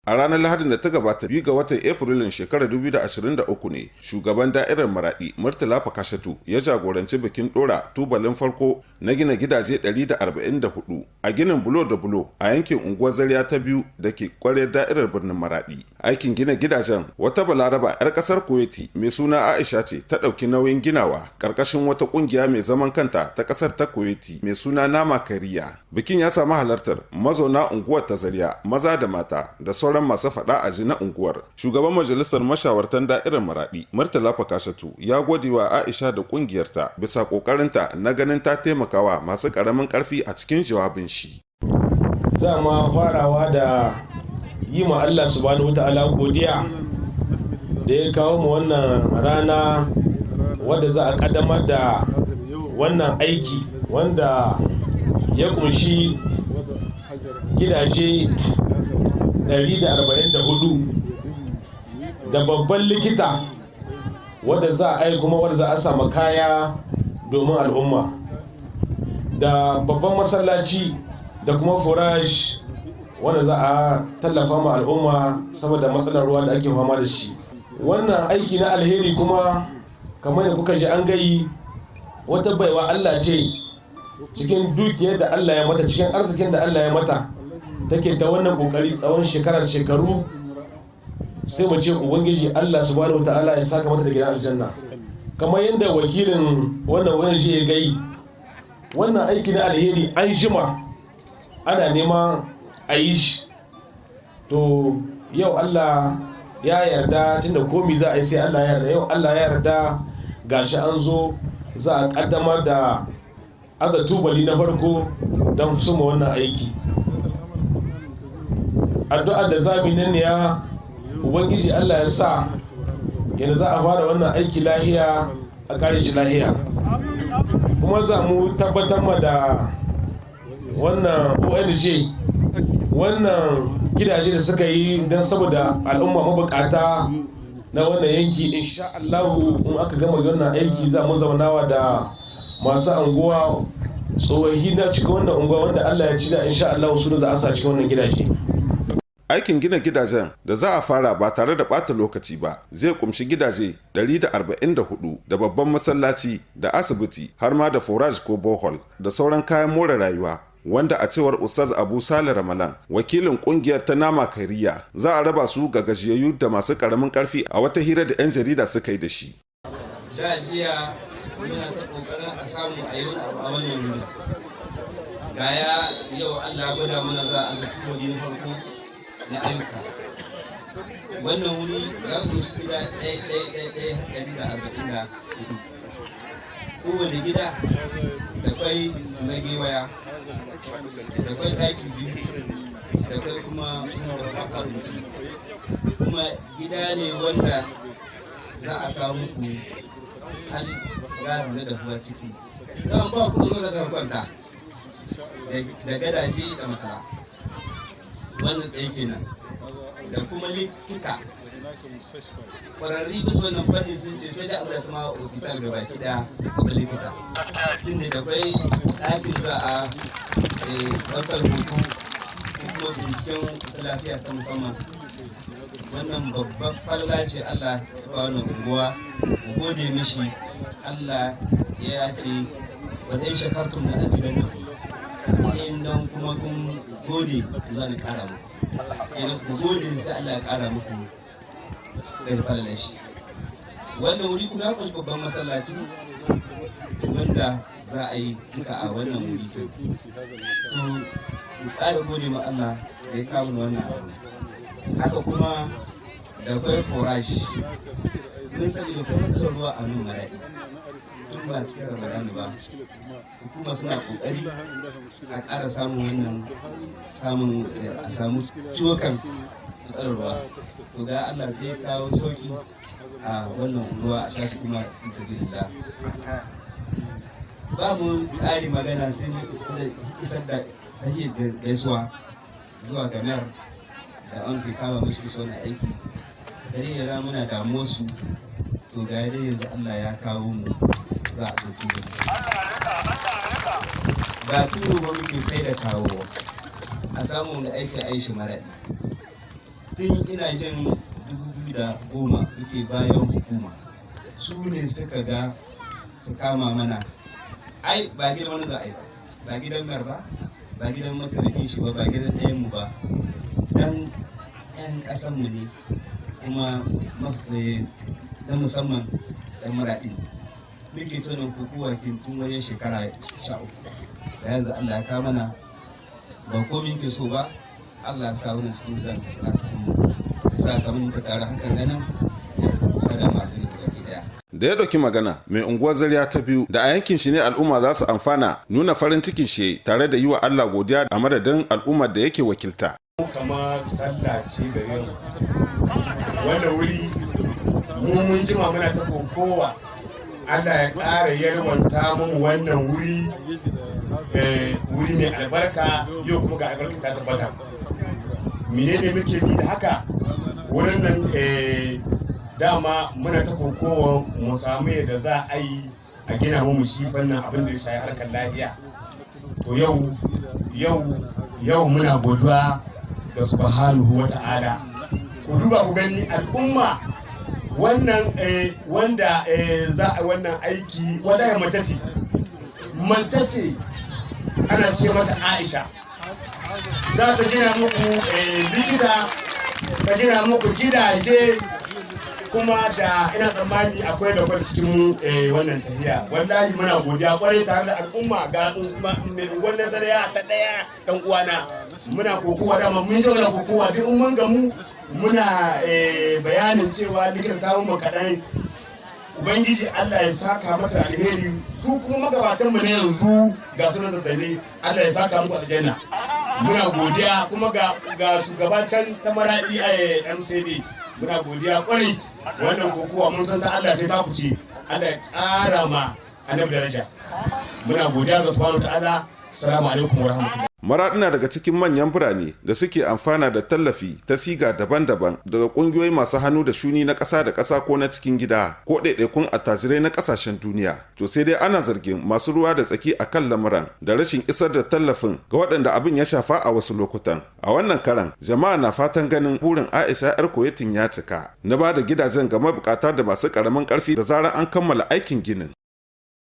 A ranar Lahadin da ta gabata 2 ga watan Afrilun shekarar 2023 ne shugaban da'irar Maradi Murtala Fakashatu ya jagoranci bikin ɗora tubalin farko na gina gidaje 144 a ginin bulo da bulo a yankin unguwar Zaria ta biyu da ke ƙwaryar da'irar birnin Maradi. Aikin gina gidajen wata balaraba 'yar ƙasar Kuwaiti mai suna Aisha ce ta ɗauki nauyin ginawa ƙarƙashin wata ƙungiya mai zaman kanta ta ƙasar ta Kuwaiti mai suna Nama Kariya. Bikin ya samu halartar mazauna unguwar ta Zaria maza da mata da sauran masu faɗa a ji na unguwar. Shugaban majalisar mashawartan da'irar Maradi Murtala Fakashatu ya gode wa Aisha da ƙungiyarta bisa ƙoƙarinta na ganin ta taimakawa masu ƙaramin ƙarfi a cikin jawabin shi. Za mu farawa da yi ma Allah subhanahu wata'ala godiya da ya kawo mu wannan rana wadda za a kaddamar da wannan aiki wanda ya kunshi gidaje 144 da babban likita wadda za a yi kuma wadda za a samu kaya domin al'umma da babban masallaci da kuma forage wanda za a tallafa ma al'umma saboda matsalar ruwa da ake fama da shi. Wannan aiki na alheri kuma kamar da kuka ji an gayi wata baiwa Allah ce cikin dukiyar da Allah ya mata, cikin arzikin da Allah ya mata take ta wannan kokari tsawon shekaru, sai mu ce ubangiji Allah subhanahu wataala ya saka mata da gidan aljanna. Kamar yadda wakilin wannan ONG ya gayi, wannan aiki na alheri an jima ana neman a yi shi, to yau Allah ya yarda tunda komi za a yi sai Allah ya yarda. Yau Allah ya yarda gashi an zo za a kaddamar da aza tubali na farko don suma wannan aiki. Addu'ar da zamu nan ne ya ubangiji Allah ya sa yana za a fara wannan aiki lahiya a kare shi lahiya, kuma za mu tabbatar ma da wannan ONG wannan gidaje da suka yi don saboda al'umma mabukata na wannan yanki. Insha Allah in aka gama wannan aiki za mu zaunawa da masu anguwa tsohi na cikin wannan unguwa wanda Allah ya ci da insha Allah su za a sa cikin wannan gidaje. Aikin gina gidajen da za a fara ba tare da ɓata lokaci ba zai kumshi gidaje 144 da babban masallaci da asibiti har ma da forage ko bohol da sauran kayan more rayuwa, wanda a cewar Ustaz Abu Salih Ramalan wakilin kungiyar ta Nama Kariya za a raba su ga gajiyayyu da masu karamin karfi a wata hira da 'yan jarida suka yi da shi. Jiya muna ta kokarin a samu a yi a wannan wuri. Gaya yau Allah gwada mana za a ga kudi na farko na ayyuka. Wannan wuri ya kunshi gida ɗaya. Kowane gida da kwai magewaya, da kwai ɗaki biyu, da kwai kuma abinci. Kuma gida ne wanda za a kawo muku har gazi na dafuwa ciki. Don ba ku zo da kwanta da gadaje da matala. Wannan ɗaya kenan. Da kuma likita kwararri bisa wannan fanni sun ce sai da abu da kuma hospital gaba ki da likita tun da akwai ɗakin za a ɗaukar hoto kuma binciken lafiya ta musamman. Wannan babban falala ce Allah ta ba wannan unguwa, mu gode mishi. Allah ya ce wa dai shakartum da azidan in nan kuma kun gode za ni kara muku, idan ku gode sai Allah ya kara muku daga falalar shi. Wannan wuri kuma ya kunshi babban masallaci wanda za a yi duka a wannan wuri. To mu ƙara gode ma Allah da ya kawo wannan abu. Haka kuma da kwai forage, mun sani da kuma matsalar ruwa a nan Maradi tun ba cikin Ramadani ba. Hukuma suna kokari a ƙara samun a samu cokan matsalar ruwa. To ga Allah sai ya kawo sauki a wannan ruwa a shafi kuma sabilillah. Ba mu ƙari magana sai mu isar da sahih gaisuwa zuwa ga mayar da an ke kama mashi kusa wani aiki. Dare ya muna damuwa su, to ga dai yanzu Allah ya kawo mu za a zo tudu. Ba tudu ba muke kai da kawo a samu da aiki a yi shi Maradi. tun ina jin 2010 muke bayan hukuma su ne suka ga su kama mana ai ba gidan wani za a yi ba gidan mayar ba gidan mataimakin shi ba gidan ɗayan mu ba dan 'yan ƙasanmu ne kuma na musamman ɗan maraɗi muke tonin kukuwa tun wajen shekara 13 da yanzu Allah ya kawo mana ba komi ke so ba Allah ya sa wani cikin zan sa kamar muka tare hakan ganin sada masu da baki daya. Da ya ɗauki magana mai unguwar Zaria ta biyu da a yankin shi ne al'umma za su amfana nuna farin cikin shi tare da yi wa Allah godiya a madadin al'ummar da yake wakilta. Kamar sallah ce da yau wannan wuri mun jima muna ta kokowa Allah ya ƙara yarwanta mu wannan wuri mai albarka yau kuma ga albarka ta tabbata. Menene muke bi da haka wurin nan dama muna ta kokowa mu samu yadda za a yi a gina mu shi fannin abin da ya shafi harkar lafiya. To yau muna godiya da subhanahu wa ta'ala. Ku duba ku gani al'umma wannan wanda za a wannan aiki wadda mace ce ana ce mata Aisha za ta gina muku likita ta gina muku gidaje kuma da ina tsammani akwai da kwar cikin wannan tafiya wallahi muna godiya kwarai tare da al'umma ga wannan Zaria ta daya dan uwana muna kokowa da mun ji muna kokowa duk mun gamu muna bayanin cewa likitan ta mu kadan ubangiji Allah ya saka mata alheri su kuma magabatan mu ne yanzu ga sunan da zane Allah ya saka muku aljanna muna godiya kuma ga shugabatan ta maradi MCD muna godiya kwarai wannan kokowa mun san ta Allah sai ta kuce Allah ya ƙara ma annabi daraja muna godiya ga subhanahu ta'ala assalamu alaikum wa rahmatullahi. Maraɗi na daga cikin manyan birane da suke amfana da tallafi ta siga daban-daban daga ƙungiyoyi masu hannu da shuni na ƙasa da ƙasa ko na cikin gida ko ɗaiɗaikun attajirai na ƙasashen duniya. To sai dai ana zargin masu ruwa da tsaki a kan lamuran da rashin isar da tallafin ga waɗanda abin ya shafa a wasu lokutan. A wannan karan jama'a na fatan ganin burin Aisha 'yar Koyetin ya cika na ba da gidajen ga mabukata da masu ƙaramin ƙarfi da zarar an kammala aikin ginin.